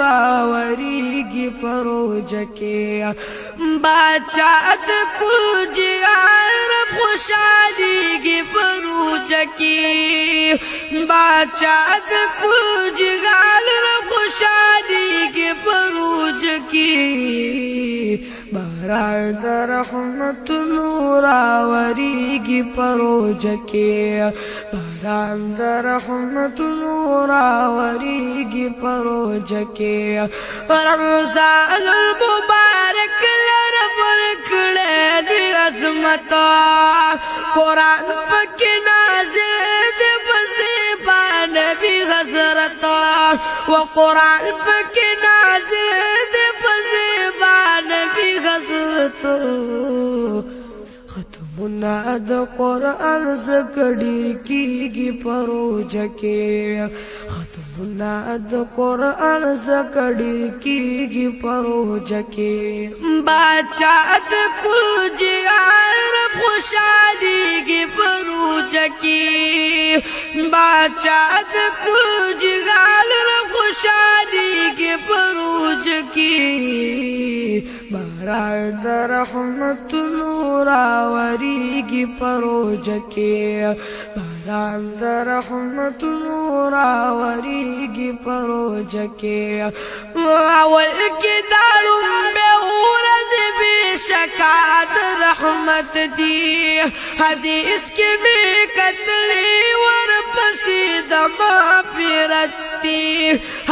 راوریږي فروج کې بادشاہ د کل جهان رب خوشحالیږي فروج کې بادشاہ د کل جهان رب خوشحالیږي فروج کې باران د رحمتونو راوریږي فروج کې باران د رحمتونو راوریږي فروج کې رمضان المبارک لرب ورکړی دی عظمت قرآن پکې نازل دی په نبی حضرت و قرآن پکې نازل دی په نبی حضرت ختمنا د قرآن زکړی کیږي فروج کې ختمنا د قرآن زکړی کیږي فروج کې بادشاہ د کل جهان رب خوشحالیږي فروج کې بادشاہ د کل جهان رب خوشحالیږي فروج کې باران د رحمتونو راوریږي فروج کې باران د رحمتونو راوریږي فروج کې اول کې دالم ورځ بېشکه د رحمت دی حدیث کې مې کتلې ورپسې د مغفرت دی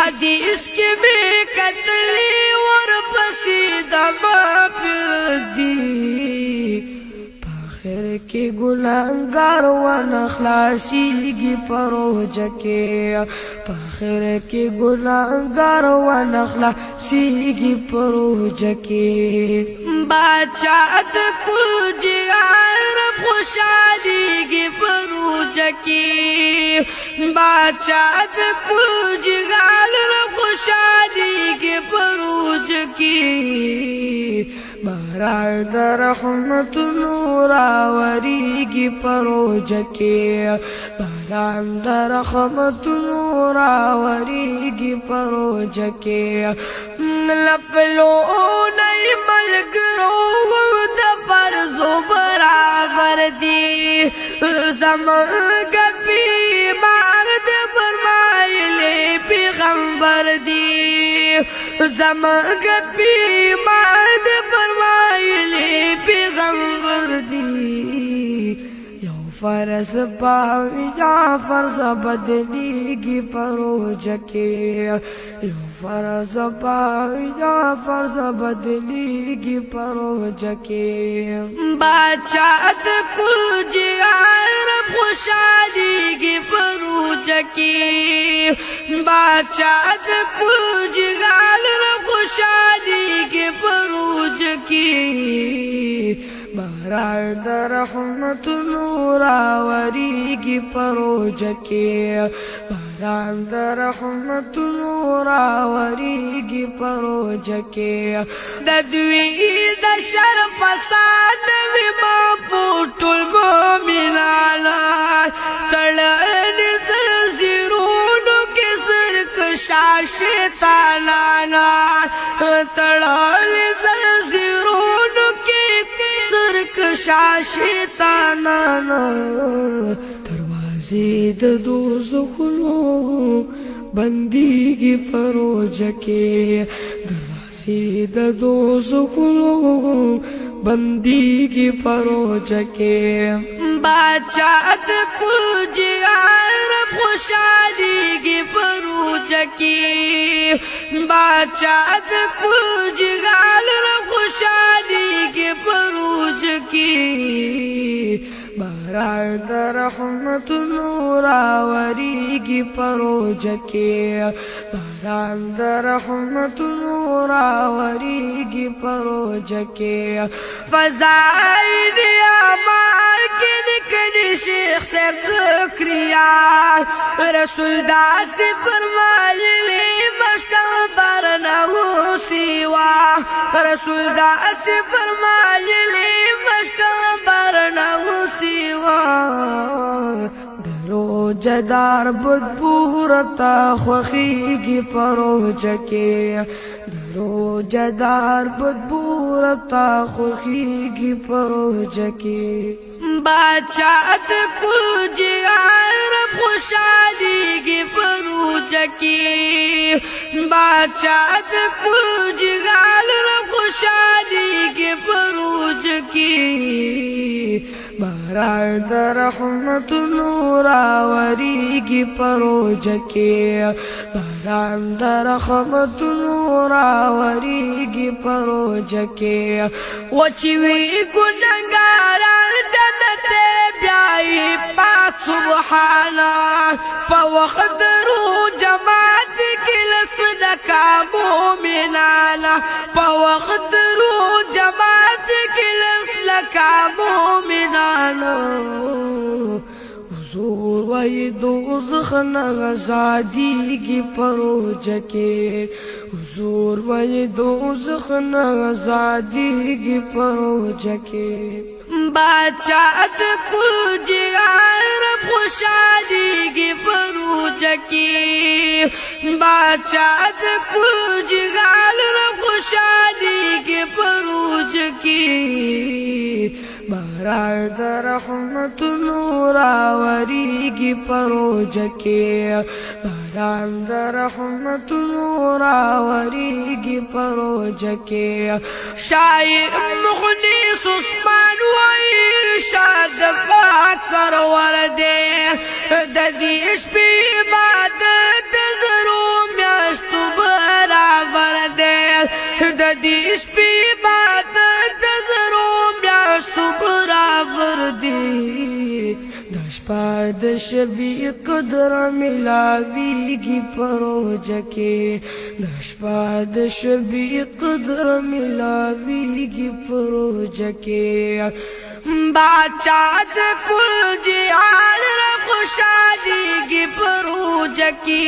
حدیث کې مې کتلې ورپسې د مغفرت دی آخر کې ګناهګار ونه خلاصيږي فروج کې آخر کې ګناهګار ونه خلاصيږي فروج کې بادشاہ د کل جهان رب خوشحالیږي فروج کې بادشاہ د کل جهان رب خوشحالیږي فروج کې باران د رحمتونو راوریږي فروج کې باران د رحمتونو راوریږي فروج کې لپلونه ملګرو د فرضو برابر دي زمونږ بیمار د فرمایلی پیغمبر دي زمونږ بیمار د فرمایلی پیغمبر دی یو فرض پاوی جعفر زبدلیږي فروج کې یو فرض پاوی جعفر زبدلیږي فروج کې بادشاہ د کل جهان رب خوشحالیږي فروج کې بادشاہ د کل جهان رب خوشحالیږي فروج کې باران د رحمتونو راوریږي فروج کې باران د رحمتونو راوریږي فروج کې د دوی د شر فساد وي ما پټول مومنانا تړل زنځیرونو کې سرکشا شیطانانا تړل زنځیرونو کې سرکشا شیطانانا دروازې د دوزخونو بندیږي فروج کې دروازې د دوزخونو بندیږي فروج کې بادشاہ د کل جهان رب خوشحالیږي فروج کې بادشاہ د کل جهان رب خوشحالیږي فروج کې باران د رحمتونو راوریږي فروج کې باران د رحمتونو راوریږي فروج کې فضائل اعمال کې لیکلي شیخ صاحب ذکریا رسول داسې فرمایلی مشکل نه و سوا رسول داسې فرمایلی مشکل نه و سوا جدار بدبو رتا خوخیگی پروجه کې درو جدار بدبو رتا خوخیگی پروجه کې بادشاہ کل جہان خوشحالیگی پروجه کې بادشاہ کل جہان خوشحالیگی پروجه کې باران در رحمت نور آوریگی پروجه کې باران در رحمت نور آوریگی پروجه کې وچوی گناهګاران جنت بیاي پاک سبحانا په وخت درو جماعت کې لسلکا مومنانا په وخت درو جماعت کې لسلکا مومنانا حضور وای دوزخ نغزادیگی پروجه کې حضور وای دوزخ نغزادیگی پروجه کې بادشاہ کل جہان خوشحالیگی پروجه کې بادشاہ کل جہان خوشحالیگی پروجه کې باران در رحمت نور آوریگی پروجه کې باران در رحمت نور آوریگی پروجه کې شاعر مخلص عثمان ارشاد پاک سرور دے ددی شپی عبادت زرو میاشتو برابر دے ددی شپی عبادت زرو میاشتو برابر دے دشپا دشبی قدر ملاویگی پروجه کې دشپا دشبی قدر ملاویگی پروجه کې بادشاہ کل جہان خوشحالیگی پروجه کې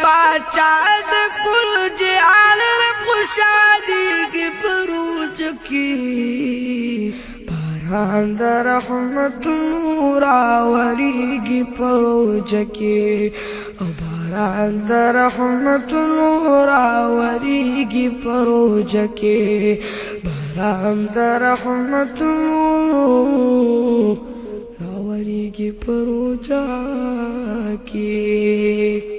بادشاہ کل جہان خوشحالیگی پروجه کې باران در رحمت نور آوریگی پروجه کې باران در رحمت نور آوریگی پروجه کې باران در رحمت نور آوریگی پروجه کې